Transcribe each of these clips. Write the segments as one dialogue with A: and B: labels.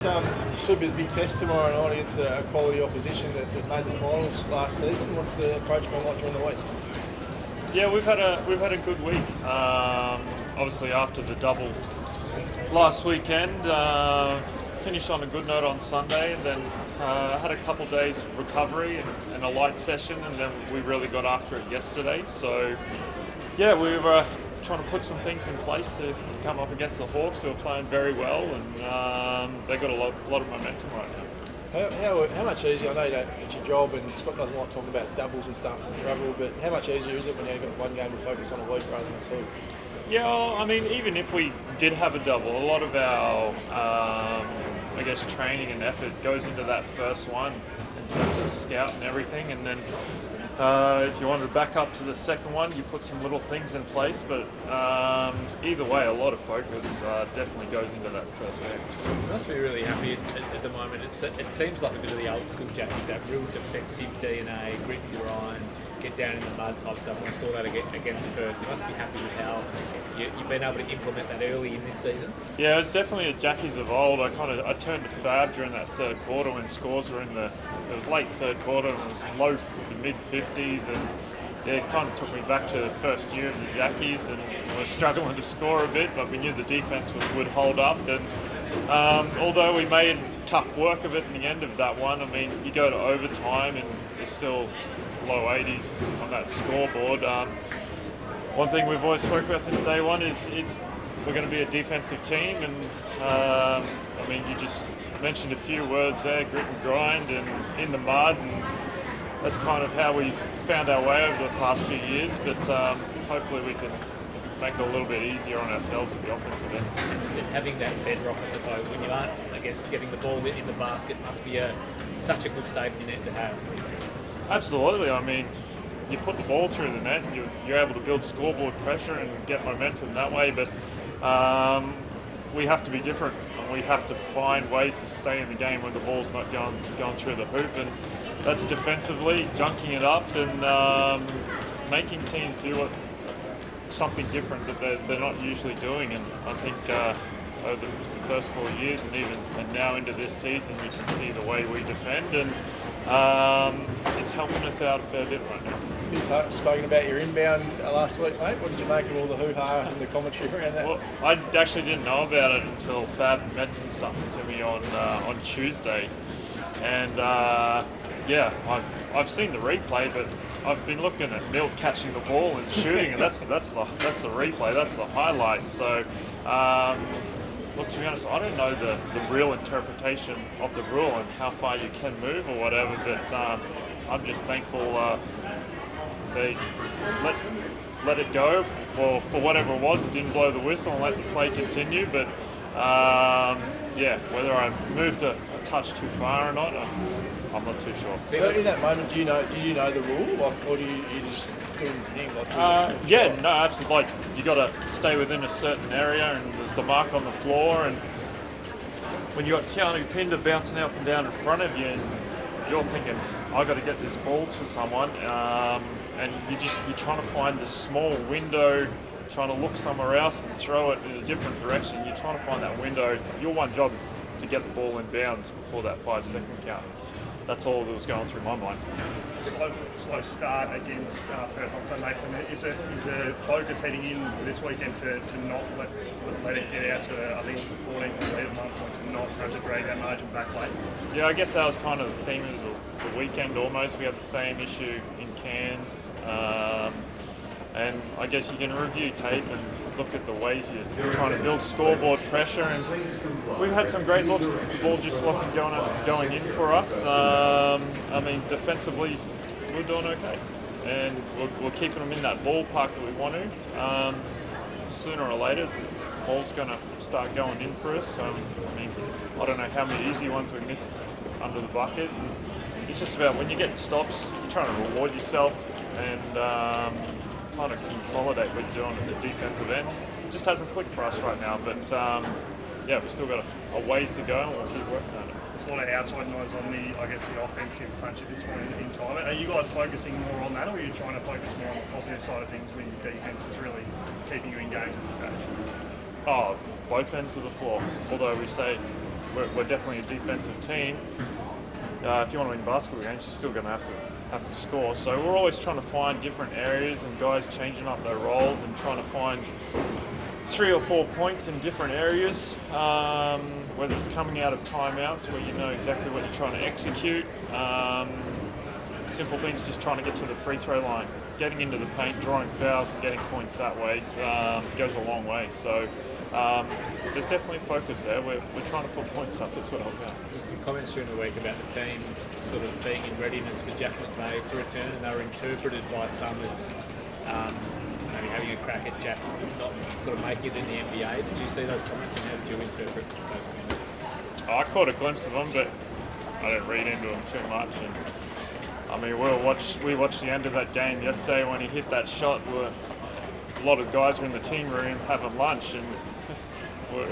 A: Should be a big test tomorrow night against a quality opposition that made the finals last season. What's the approach been like during the week?
B: Yeah, we've had a good week. Obviously, after the double last weekend, finished on a good note on Sunday, and then had a couple days recovery and a light session, and then we really got after it yesterday. So, yeah, we were trying to put some things in place to come up against the Hawks, who are playing very well, and they got a lot of momentum right now.
A: How much easier? I know it's your job, and Scott doesn't like talking about doubles and stuff and travel, but how much easier is it when you've got one game to focus on a week rather than two?
B: Yeah, well, I mean, even if we did have a double, a lot of our, training and effort goes into that first one in terms of scout and everything, and then if you wanted to back up to the second one, you put some little things in place, but either way, a lot of focus definitely goes into that first game.
C: You must be really happy at the moment. It seems like a bit of the old school Jackies, that real defensive DNA, grit and grind, get down in the mud type stuff. And I saw that against Perth. You must be happy with how you've been able to implement that early in this season.
B: Yeah, it's definitely a Jackies of old. I turned to Fab during that third quarter when scores were it was late third quarter and it was low to mid 50s, and yeah, it kind of took me back to the first year of the Jackies, and we were struggling to score a bit, but we knew the defence would hold up, and although we made tough work of it in the end of that one, I mean, you go to overtime and there's still low 80s on that scoreboard. One thing we've always spoke about since day one is we're going to be a defensive team, and I mean, you just mentioned a few words there, grit and grind and in the mud, and that's kind of how we've found our way over the past few years, but hopefully we can make it a little bit easier on ourselves at the offensive end.
C: And having that bedrock, I suppose, when you aren't, getting the ball in the basket must be such a good safety net to have.
B: Absolutely. I mean, you put the ball through the net and you're able to build scoreboard pressure and get momentum that way, but we have to be different. We have to find ways to stay in the game when the ball's not going through the hoop, and that's defensively, junking it up and making teams do something different that they're not usually doing. And I think over the first 4 years and now into this season, you can see the way we defend, and it's helping us out a fair bit right now.
A: You spoken about your inbound last week, mate. What did you make of all the hoo-ha and the commentary around that?
B: Well, I actually didn't know about it until Fab mentioned something to me on Tuesday, and I've seen the replay, but I've been looking at Milt catching the ball and shooting, and that's the replay, that's the highlight. So, look, to be honest, I don't know the real interpretation of the rule and how far you can move or whatever, but I'm just thankful they let it go for whatever it was. It didn't blow the whistle and let the play continue, but whether I moved a touch too far or not, I'm not too sure.
A: So in that moment, did you know the rule, or do you just doing the thing?
B: No, absolutely. Like, you got to stay within a certain area, and there's the mark on the floor, and when you got Keanu Pinder bouncing up and down in front of you, and you're thinking, I got to get this ball to someone, and you're trying to find this small window, trying to look somewhere else and throw it in a different direction. You're trying to find that window. Your one job is to get the ball in bounds before that 5-second count. That's all that was going through my mind.
D: Slow start against Perth on Sunday. Is the focus heading into this weekend to not let it get out to, I think it was 14 point lead at one point, to not have to drag that margin back late?
B: Yeah, I guess that was kind of the theme of the weekend almost. We had the same issue in Cairns. And I guess you can review tape and look at the ways you're trying to build scoreboard pressure, and we've had some great looks. The ball just wasn't going in for us. I mean, defensively, we're doing okay, and we're keeping them in that ballpark that we want to. Sooner or later, the ball's going to start going in for us. I mean, I don't know how many easy ones we missed under the bucket. And it's just about when you get stops, you're trying to reward yourself and kind of consolidate what you're doing at the defensive end. It just hasn't clicked for us right now, but we've still got a ways to go, and we'll keep working on it.
D: There's a lot of outside noise on the offensive punch at this point in time. Are you guys focusing more on that, or are you trying to focus more on the positive side of things when your defence is really keeping you engaged at this stage?
B: Oh, both ends of the floor. Although we say we're definitely a defensive team. If you want to win basketball games, you're still going to have to score. So we're always trying to find different areas and guys changing up their roles and trying to find 3 or 4 points in different areas, whether it's coming out of timeouts where you know exactly what you're trying to execute. Simple things, just trying to get to the free throw line, getting into the paint, drawing fouls and getting points that way goes a long way. So there's definitely a focus there. We're trying to put points up as well. Yeah.
C: There's some comments during the week about the team sort of being in readiness for Jack McVeigh to return, and they were interpreted by some as maybe having a crack at Jack not sort of making it in the NBA. Did you see those comments, and how did you interpret those comments?
B: I caught a glimpse of them, but I didn't read into them too much. And I mean, we watched the end of that game yesterday when he hit that shot. A lot of guys were in the team room having lunch, and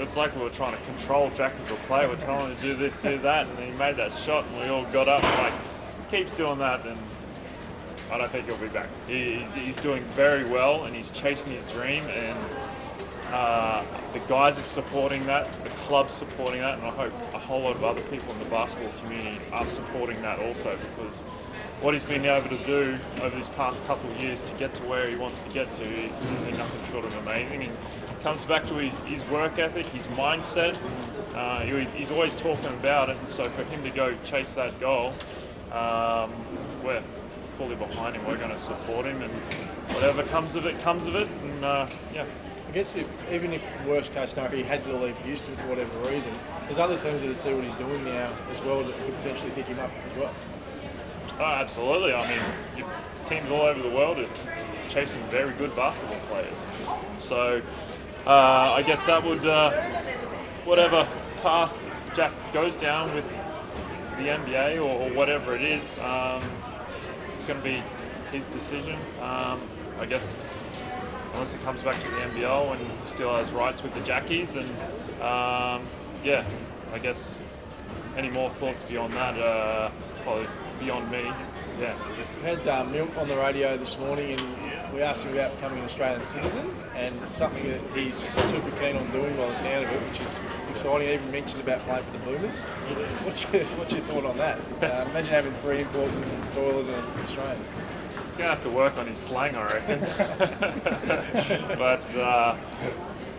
B: it's like we were trying to control Jack as a player. We're telling him to do this, do that, and then he made that shot, and we all got up and like, if he keeps doing that, then I don't think he'll be back. He's doing very well, and he's chasing his dream, and the guys are supporting that, the club's supporting that, and I hope a whole lot of other people in the basketball community are supporting that also, because what he's been able to do over this past couple of years to get to where he wants to get to has been nothing short of amazing. And it comes back to his work ethic, his mindset. He's always talking about it, and so for him to go chase that goal, we're fully behind him. We're going to support him, and whatever comes of it, comes of it. And yeah.
A: I guess even if worst case scenario he had to leave Houston for whatever reason, there's other teams that see what he's doing now as well that could potentially pick him up as well.
B: Oh, absolutely. I mean, teams all over the world are chasing very good basketball players. So I guess that would, whatever path Jack goes down with the NBA or whatever it is, it's going to be his decision. I guess unless it comes back to the NBL and he still has rights with the Jackies. And yeah, I guess any more thoughts beyond that, probably beyond me. Yeah.
A: We had Milt on the radio this morning, and we asked him about becoming an Australian citizen, and something that he's super keen on doing by the sound of it, which is exciting. He even mentioned about playing for the Boomers. What's your thought on that? Imagine having 3 imports and toilers and an Australian.
B: He's going to have to work on his slang, I reckon. But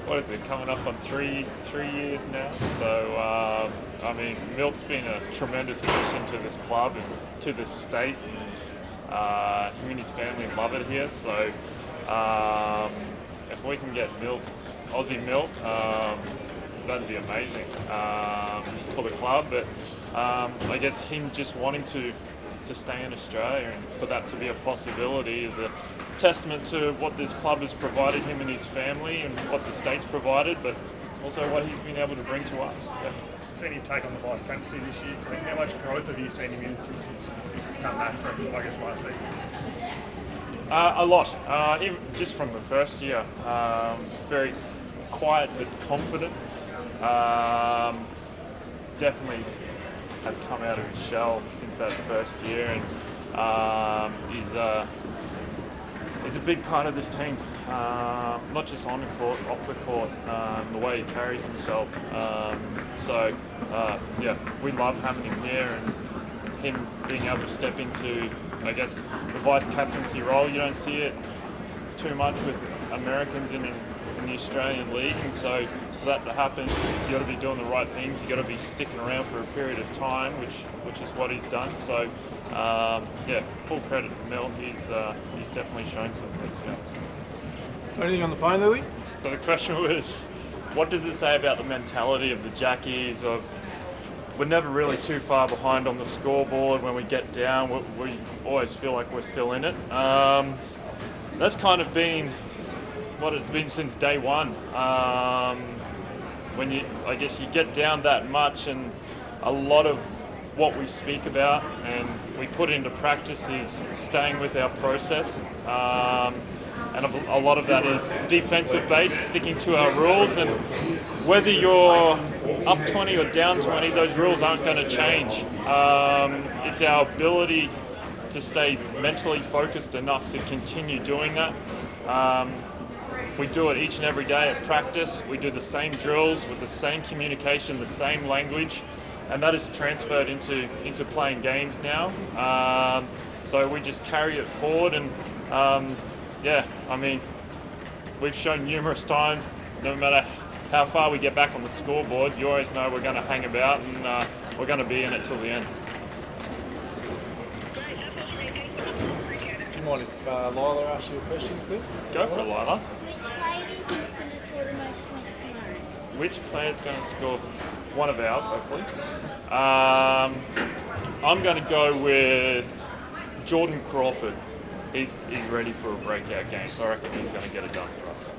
B: what is it, coming up on 3 years now? So, I mean, Milt's been a tremendous addition to this club and to this state. Him and his family love it here. So, if we can get Milt, Aussie Milt, that'd be amazing for the club. But I guess him just wanting to stay in Australia and for that to be a possibility is a testament to what this club has provided him and his family and what the state's provided, but also what he's been able to bring to us. Yeah.
D: Seen him take on the vice captaincy this year. Clint, how much growth have you seen him in since he's come back from, I guess, last season?
B: A lot, even just from the first year. Very quiet but confident. Definitely has come out of his shell since that first year, and he's a big part of this team, not just on the court, off the court, the way he carries himself. So yeah, we love having him here, and him being able to step into, I guess, the vice captaincy role. You don't see it too much with Americans in the Australian League, and so for that to happen, you got to be doing the right things. You got to be sticking around for a period of time, which is what he's done. So yeah, full credit to Mel. He's definitely shown some things. Yeah.
A: Anything on the phone, Lily?
B: So the question was, what does it say about the mentality of the Jackies? Of we're never really too far behind on the scoreboard. When we get down, we always feel like we're still in it. That's kind of been what it's been since day one. When I guess you get down that much, and a lot of what we speak about and we put into practice is staying with our process. And a lot of that is defensive based, sticking to our rules, and whether you're up 20 or down 20, those rules aren't going to change. It's our ability to stay mentally focused enough to continue doing that. We do it each and every day at practice. We do the same drills with the same communication, the same language, and that is transferred into playing games now. So we just carry it forward, and we've shown numerous times, no matter how far we get back on the scoreboard, you always know we're going to hang about, and we're going to be in it till the end.
A: Do you mind if Lila asks you a question, Clint?
B: Go for it, Lila.
E: Which player do you think is going to score the most points tomorrow?
B: Which player's going to score? One of ours, hopefully. I'm going to go with Jordan Crawford. He's ready for a breakout game, so I reckon he's going to get it done for us.